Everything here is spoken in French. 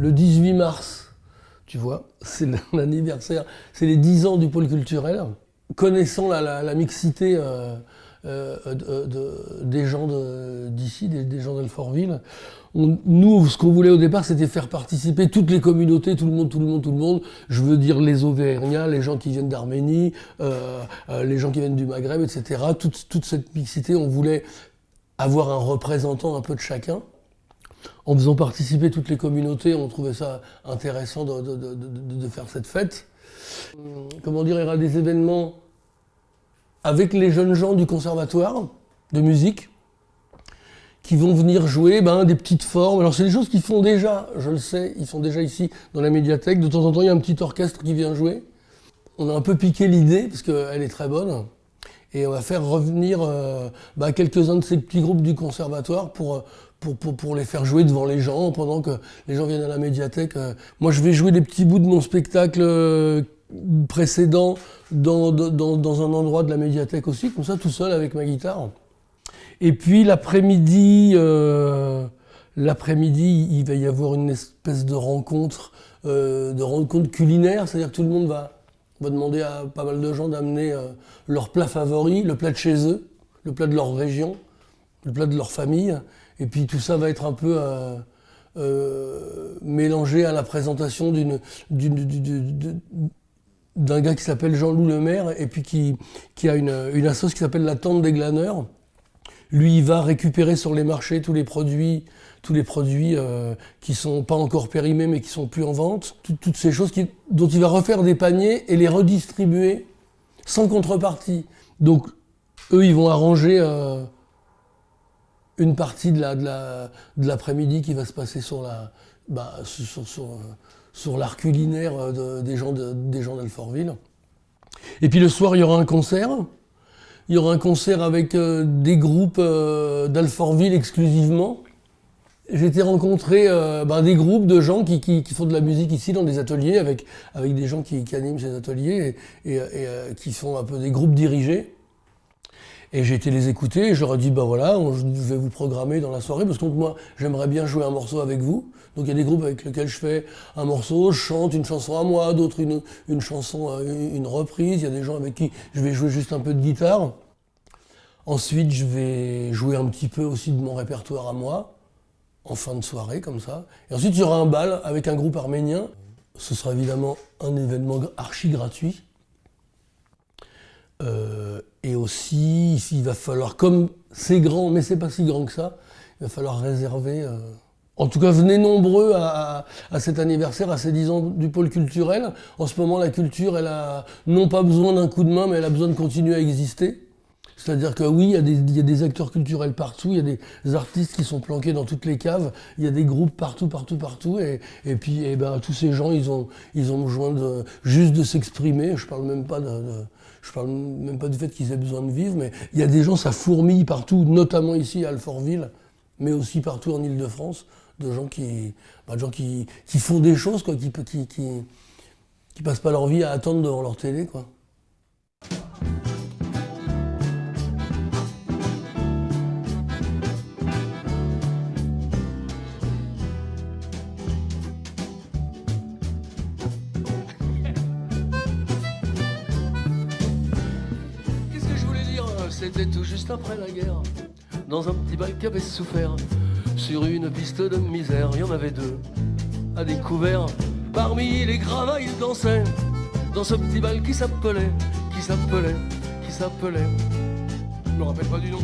le 18 mars, tu vois, c'est l'anniversaire, c'est les 10 ans du pôle culturel. Connaissant la mixité des gens d'ici, des gens d'Alfortville, nous, ce qu'on voulait au départ, c'était faire participer toutes les communautés, tout le monde. Je veux dire les Auvergnats, les gens qui viennent d'Arménie, les gens qui viennent du Maghreb, etc. Toute cette mixité, on voulait avoir un représentant un peu de chacun. En faisant participer toutes les communautés, on trouvait ça intéressant de faire cette fête. Comment dire, il y aura des événements avec les jeunes gens du conservatoire de musique qui vont venir jouer des petites formes. Alors c'est des choses qu'ils font déjà, je le sais, ils sont déjà ici dans la médiathèque. De temps en temps, il y a un petit orchestre qui vient jouer. On a un peu piqué l'idée, parce qu'elle est très bonne, et on va faire revenir quelques-uns de ces petits groupes du conservatoire pour les faire jouer devant les gens, pendant que les gens viennent à la médiathèque. Moi, je vais jouer des petits bouts de mon spectacle précédent dans un endroit de la médiathèque aussi, comme ça, tout seul avec ma guitare. Et puis l'après-midi, il va y avoir une espèce de rencontre culinaire, c'est-à-dire que tout le monde va demander à pas mal de gens d'amener leur plat favori, le plat de chez eux, le plat de leur région, le plat de leur famille. Et puis tout ça va être un peu mélangé à la présentation d'un gars qui s'appelle Jean-Loup Lemaire, et puis qui a une assoce qui s'appelle la Tente des Glaneurs. Lui, il va récupérer sur les marchés tous les produits qui sont pas encore périmés mais qui sont plus en vente, toutes ces choses dont il va refaire des paniers et les redistribuer sans contrepartie. Donc eux, ils vont arranger une partie de l'après-midi qui va se passer sur l'art culinaire des gens d'Alfortville. Et puis le soir, il y aura un concert. Il y aura un concert avec des groupes d'Alfortville exclusivement. J'ai été rencontrer des groupes de gens qui font de la musique ici dans des ateliers, avec des gens qui animent ces ateliers et qui sont un peu des groupes dirigés. Et j'ai été les écouter et je leur ai dit, je vais vous programmer dans la soirée, parce que moi, j'aimerais bien jouer un morceau avec vous. Donc il y a des groupes avec lesquels je fais un morceau, je chante une chanson à moi, d'autres une chanson, une reprise. Il y a des gens avec qui je vais jouer juste un peu de guitare. Ensuite, je vais jouer un petit peu aussi de mon répertoire à moi, en fin de soirée, comme ça. Et ensuite, il y aura un bal avec un groupe arménien. Ce sera évidemment un événement archi gratuit. Et aussi, il va falloir, comme c'est grand, mais c'est pas si grand que ça, il va falloir réserver. En tout cas, venez nombreux à cet anniversaire, à ces 10 ans du pôle culturel. En ce moment, la culture, elle a non pas besoin d'un coup de main, mais elle a besoin de continuer à exister. C'est-à-dire que oui, il y a des acteurs culturels partout, il y a des artistes qui sont planqués dans toutes les caves, il y a des groupes partout, et puis tous ces gens, ils ont besoin juste de s'exprimer. Je parle même pas du fait qu'ils aient besoin de vivre, mais il y a des gens, ça fourmille partout, notamment ici à Alfortville, mais aussi partout en Île-de-France, de gens qui font des choses, quoi, qui passent pas leur vie à attendre devant leur télé, quoi. C'était tout juste après la guerre, dans un petit bal qui avait souffert, sur une piste de misère, il y en avait deux, à découvert. Parmi les gravats, ils dansaient, dans ce petit bal qui s'appelait, je me rappelle pas du nom.